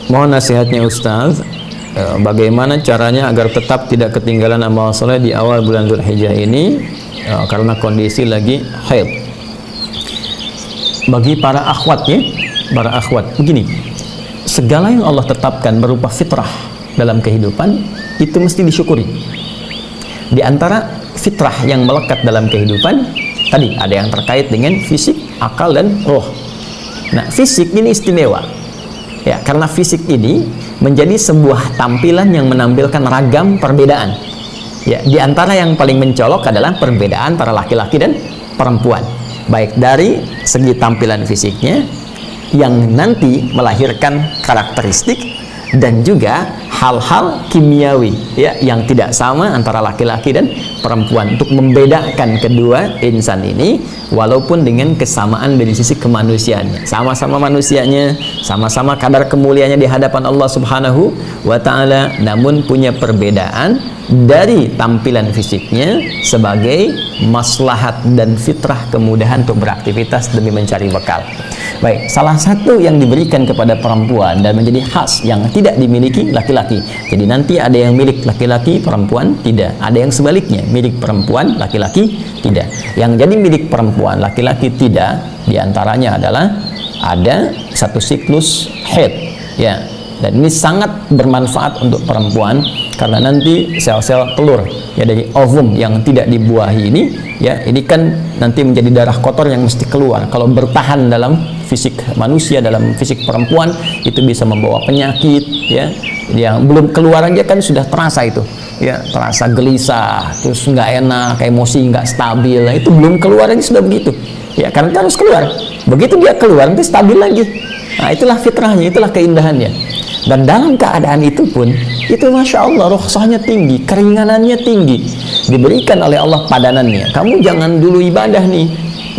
mohon nasihatnya Ustaz, bagaimana caranya agar tetap tidak ketinggalan amal soleh di awal bulan Dzulhijjah ini karena kondisi lagi haid. Bagi para akhwat ya, para akhwat, begini, segala yang Allah tetapkan berupa fitrah dalam kehidupan itu mesti disyukuri. Di antara fitrah yang melekat dalam kehidupan tadi ada yang terkait dengan fisik, akal, dan roh. Nah, fisik ini istimewa ya, karena fisik ini menjadi sebuah tampilan yang menampilkan ragam perbedaan ya. Di antara yang paling mencolok adalah perbedaan antara laki-laki dan perempuan, baik dari segi tampilan fisiknya yang nanti melahirkan karakteristik dan juga hal-hal kimiawi ya yang tidak sama antara laki-laki dan perempuan, untuk membedakan kedua insan ini walaupun dengan kesamaan dari sisi kemanusiaannya, sama-sama manusianya, sama-sama kadar kemuliaannya di hadapan Allah Subhanahu wa taala, namun punya perbedaan dari tampilan fisiknya sebagai maslahat dan fitrah kemudahan untuk beraktivitas demi mencari bekal. Baik, salah satu yang diberikan kepada perempuan dan menjadi khas yang tidak dimiliki laki-laki. Jadi nanti ada yang milik laki-laki, perempuan tidak. Ada yang sebaliknya, milik perempuan, laki-laki tidak. Yang jadi milik perempuan, laki-laki tidak, diantaranya adalah ada satu siklus haid ya. Dan ini sangat bermanfaat untuk perempuan karena nanti sel-sel telur ya dari ovum yang tidak dibuahi ini ya, ini kan nanti menjadi darah kotor yang mesti keluar. Kalau bertahan dalam fisik manusia, dalam fisik perempuan, itu bisa membawa penyakit ya. Yang belum keluar aja kan sudah terasa itu ya, terasa gelisah, terus nggak enak, emosi nggak stabil. Nah, itu belum keluar aja sudah begitu ya, karena harus keluar. Begitu dia keluar nanti stabil lagi. Nah, itulah fitrahnya, itulah keindahannya. Dan dalam keadaan itu pun, itu Masya Allah, rukhsahnya tinggi, keringanannya tinggi, diberikan oleh Allah padanannya. Kamu jangan dulu ibadah nih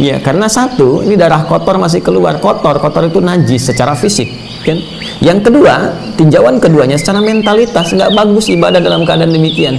ya, karena satu, ini darah kotor masih keluar. Kotor itu najis secara fisik kan. Yang kedua, tinjauan keduanya secara mentalitas, nggak bagus ibadah dalam keadaan demikian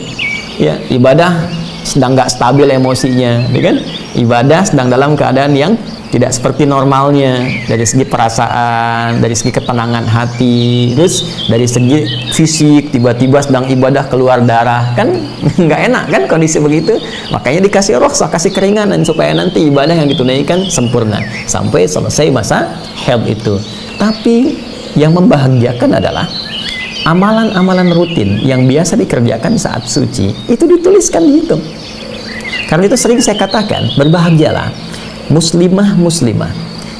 ya. Ibadah sedang nggak stabil emosinya ya kan, ibadah sedang dalam keadaan yang tidak seperti normalnya dari segi perasaan, dari segi ketenangan hati, terus dari segi fisik, tiba-tiba sedang ibadah keluar darah, kan nggak enak kan kondisi begitu. Makanya dikasih rukhsah, kasih keringanan supaya nanti ibadah yang ditunaikan sempurna sampai selesai masa haid itu. Tapi yang membahagiakan adalah amalan-amalan rutin yang biasa dikerjakan saat suci itu dituliskan di YouTube. Karena itu sering saya katakan, berbahagialah muslimah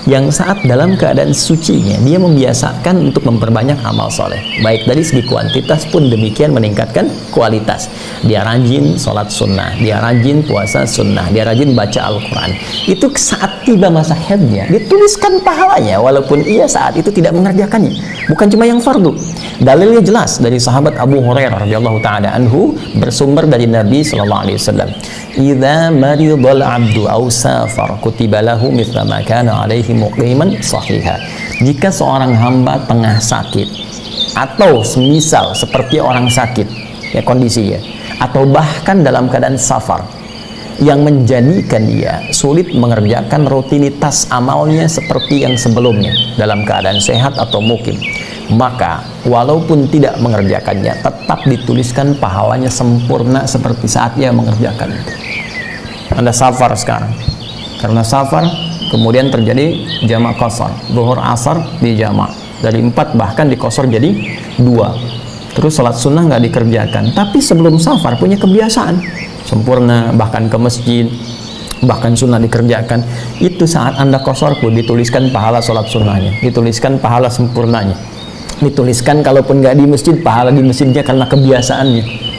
yang saat dalam keadaan sucinya dia membiasakan untuk memperbanyak amal soleh, baik dari segi kuantitas pun demikian meningkatkan kualitas. Dia rajin sholat sunnah, dia rajin puasa sunnah, dia rajin baca Al-Quran. Itu saat tiba masa haidnya dituliskan pahalanya walaupun ia saat itu tidak mengerjakannya. Bukan cuma yang fardu, dalilnya jelas dari sahabat Abu Hurairah radhiyallahu taala anhu, bersumber dari Nabi sallallahu alaihi wasallam, "Idza maridul 'abdu aw safar kutiba lahu mithla ma kana 'alaihi muqiman sahiha." Jika seorang hamba tengah sakit atau semisal seperti orang sakit ya kondisinya, atau bahkan dalam keadaan safar yang menjadikan dia sulit mengerjakan rutinitas amalnya seperti yang sebelumnya dalam keadaan sehat atau mukim, maka walaupun tidak mengerjakannya tetap dituliskan pahalanya sempurna seperti saat ia mengerjakan itu. Anda safar sekarang, karena safar kemudian terjadi jamak qasar, zuhur asar di jamak dari 4 bahkan dikosor jadi 2, terus salat sunnah nggak dikerjakan, tapi sebelum safar punya kebiasaan sempurna, bahkan ke masjid, bahkan sunnah dikerjakan. Itu saat Anda kosor pun dituliskan pahala sholat sunnahnya, dituliskan pahala sempurnanya, dituliskan kalaupun nggak di masjid, pahala di masjidnya karena kebiasaannya.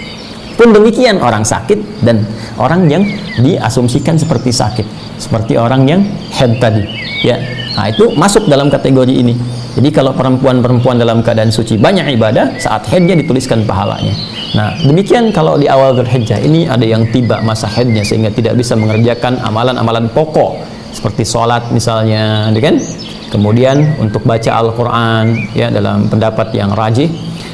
Pun demikian orang sakit dan orang yang diasumsikan seperti sakit, seperti orang yang haid tadi ya. Nah, itu masuk dalam kategori ini. Jadi kalau perempuan-perempuan dalam keadaan suci banyak ibadah, saat haidnya dituliskan pahalanya. Nah, demikian kalau di awal Dzulhijjah ini ada yang tiba masa haidnya sehingga tidak bisa mengerjakan amalan-amalan pokok seperti sholat misalnya, kan? Kemudian untuk baca Al-Quran ya dalam pendapat yang rajih.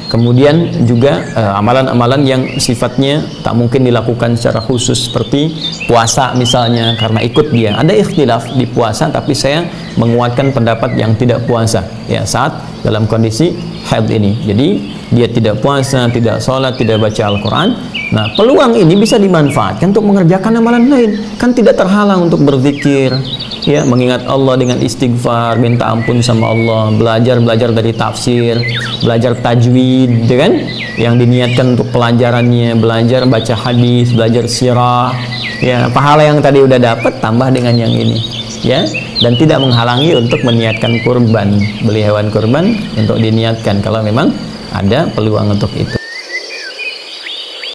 Kemudian juga amalan-amalan yang sifatnya tak mungkin dilakukan secara khusus seperti puasa misalnya, karena ikut dia. Ada ikhtilaf di puasa, tapi saya menguatkan pendapat yang tidak puasa ya saat dalam kondisi haid ini. Jadi dia tidak puasa, tidak sholat, tidak baca Al-Quran. Nah, peluang ini bisa dimanfaatkan untuk mengerjakan amalan lain. Kan tidak terhalang untuk berzikir, ya, mengingat Allah dengan istighfar, minta ampun sama Allah, belajar dari tafsir, belajar tajwid, ya kan? Yang diniatkan untuk pelajarannya, belajar baca hadis, belajar sirah, ya, pahala yang tadi udah dapat tambah dengan yang ini, ya, dan tidak menghalangi untuk meniatkan kurban, beli hewan kurban untuk diniatkan kalau memang ada peluang untuk itu.